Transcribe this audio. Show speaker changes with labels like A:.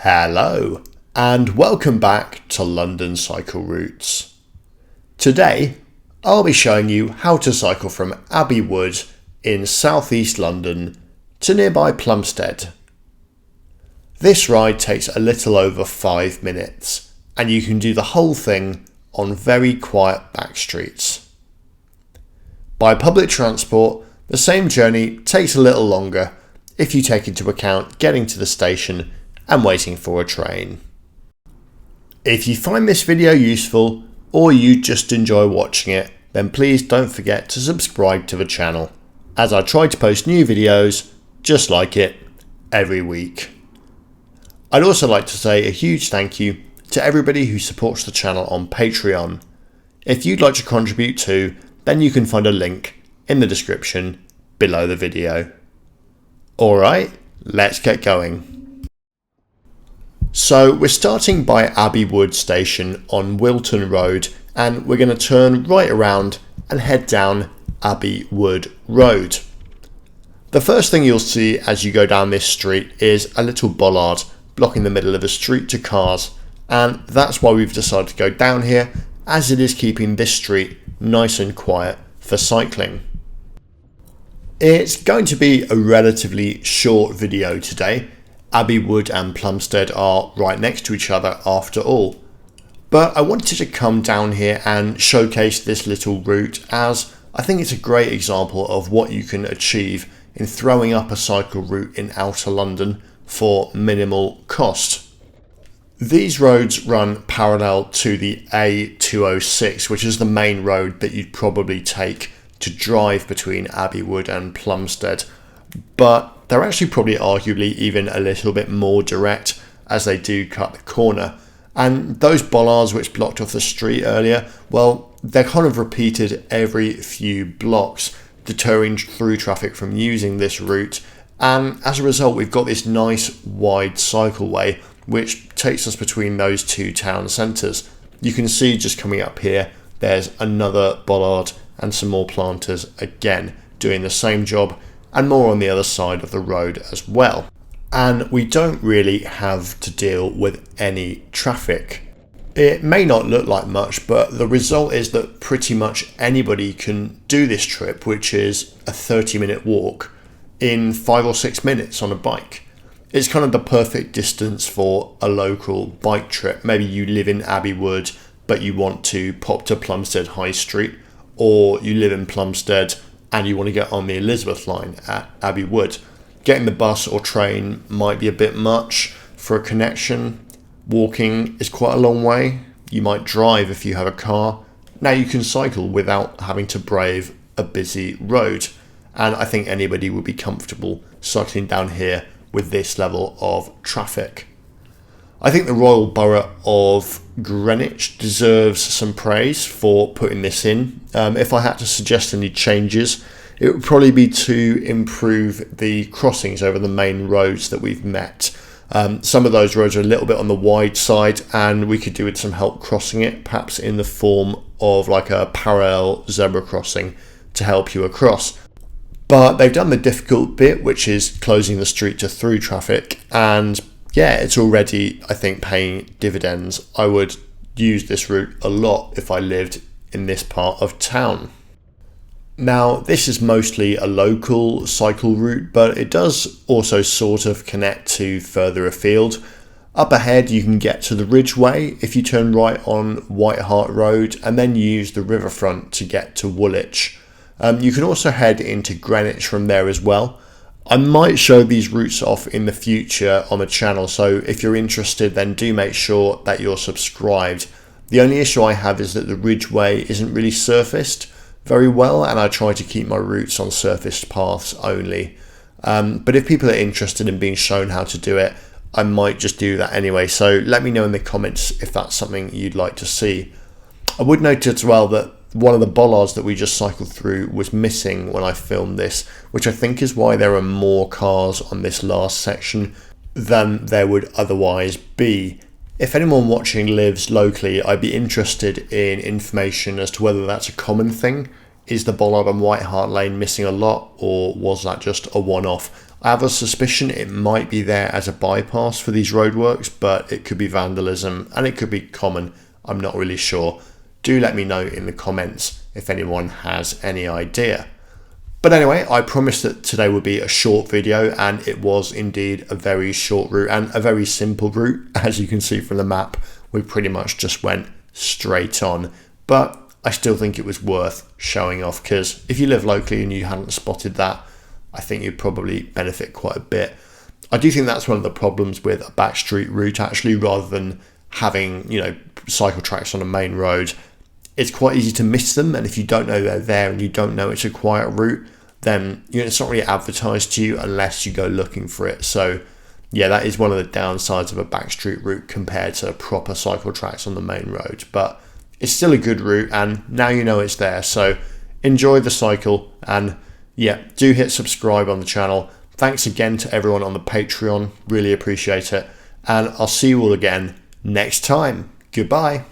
A: Hello and welcome back to London Cycle Routes. Today I'll be showing you how to cycle from Abbey Wood in southeast London to nearby Plumstead. This ride takes a little over 5 minutes and you can do the whole thing on very quiet back streets. By public transport, the same journey takes a little longer if you take into account getting to the station and waiting for a train. If you find this video useful or you just enjoy watching it, then please don't forget to subscribe to the channel, as I try to post new videos just like it every week. I'd also like to say a huge thank you to everybody who supports the channel on Patreon. If you'd like to contribute too, then you can find a link in the description below the video. Alright, let's get going. So we're starting by Abbey Wood station on Wilton Road and we're going to turn right around and head down Abbey Wood Road. The first thing you'll see as you go down this street is a little bollard blocking the middle of the street to cars, and that's why we've decided to go down here, as it is keeping this street nice and quiet for cycling. It's going to be a relatively short video today. Abbey Wood and Plumstead are right next to each other after all. But I wanted to come down here and showcase this little route, as I think it's a great example of what you can achieve in throwing up a cycle route in outer London for minimal cost. These roads run parallel to the A206, which is the main road that you'd probably take to drive between Abbey Wood and Plumstead, but they're actually probably arguably even a little bit more direct, as they do cut the corner. And those bollards which blocked off the street earlier, well, they're kind of repeated every few blocks, deterring through traffic from using this route. And as a result, we've got this nice wide cycleway which takes us between those two town centres. You can see just coming up here, there's another bollard and some more planters again doing the same job, and more on the other side of the road as well. And we don't really have to deal with any traffic. It may not look like much, but the result is that pretty much anybody can do this trip, which is a 30-minute walk, in 5 or 6 minutes on a bike. It's kind of the perfect distance for a local bike trip. Maybe you live in Abbey Wood but you want to pop to Plumstead High Street, or you live in Plumstead and you want to get on the Elizabeth line at Abbey Wood. Getting the bus or train might be a bit much for a connection. Walking is quite a long way. You might drive if you have a car. Now you can cycle without having to brave a busy road, and I think anybody would be comfortable cycling down here with this level of traffic. I think the Royal Borough of Greenwich deserves some praise for putting this in. If I had to suggest any changes, it would probably be to improve the crossings over the main roads that we've met. Some of those roads are a little bit on the wide side, and we could do with some help crossing it, perhaps in the form of like a parallel zebra crossing to help you across. But they've done the difficult bit, which is closing the street to through traffic, and yeah, it's already, I think, paying dividends. I would use this route a lot if I lived in this part of town. Now, this is mostly a local cycle route, but it does also sort of connect to further afield. Up ahead, you can get to the Ridgeway if you turn right on White Hart Road and then use the riverfront to get to Woolwich. You can also head into Greenwich from there as well. I might show these routes off in the future on the channel, so if you're interested, then do make sure that you're subscribed. The only issue I have is that the Ridgeway isn't really surfaced very well, and I try to keep my routes on surfaced paths only. But if people are interested in being shown how to do it, I might just do that anyway, so let me know in the comments if that's something you'd like to see. I would note as well that one of the bollards that we just cycled through was missing when I filmed this, which I think is why there are more cars on this last section than there would otherwise be. If anyone watching lives locally, I'd be interested in information as to whether that's a common thing. Is the bollard on White Hart Lane missing a lot, or was that just a one-off? I have a suspicion it might be there as a bypass for these roadworks, but it could be vandalism and it could be common. I'm not really sure. Do let me know in the comments if anyone has any idea. But anyway, I promised that today would be a short video, and it was indeed a very short route and a very simple route. As you can see from the map, we pretty much just went straight on, but I still think it was worth showing off, because if you live locally and you hadn't spotted that, I think you'd probably benefit quite a bit. I do think that's one of the problems with a backstreet route, actually, rather than having, cycle tracks on a main road. It's quite easy to miss them, and if you don't know they're there and you don't know it's a quiet route, then it's not really advertised to you unless you go looking for it. So yeah, that is one of the downsides of a backstreet route compared to proper cycle tracks on the main road, but it's still a good route, and now you know it's there. So enjoy the cycle, and yeah, do hit subscribe on the channel. Thanks again to everyone on the Patreon, really appreciate it, and I'll see you all again next time. Goodbye.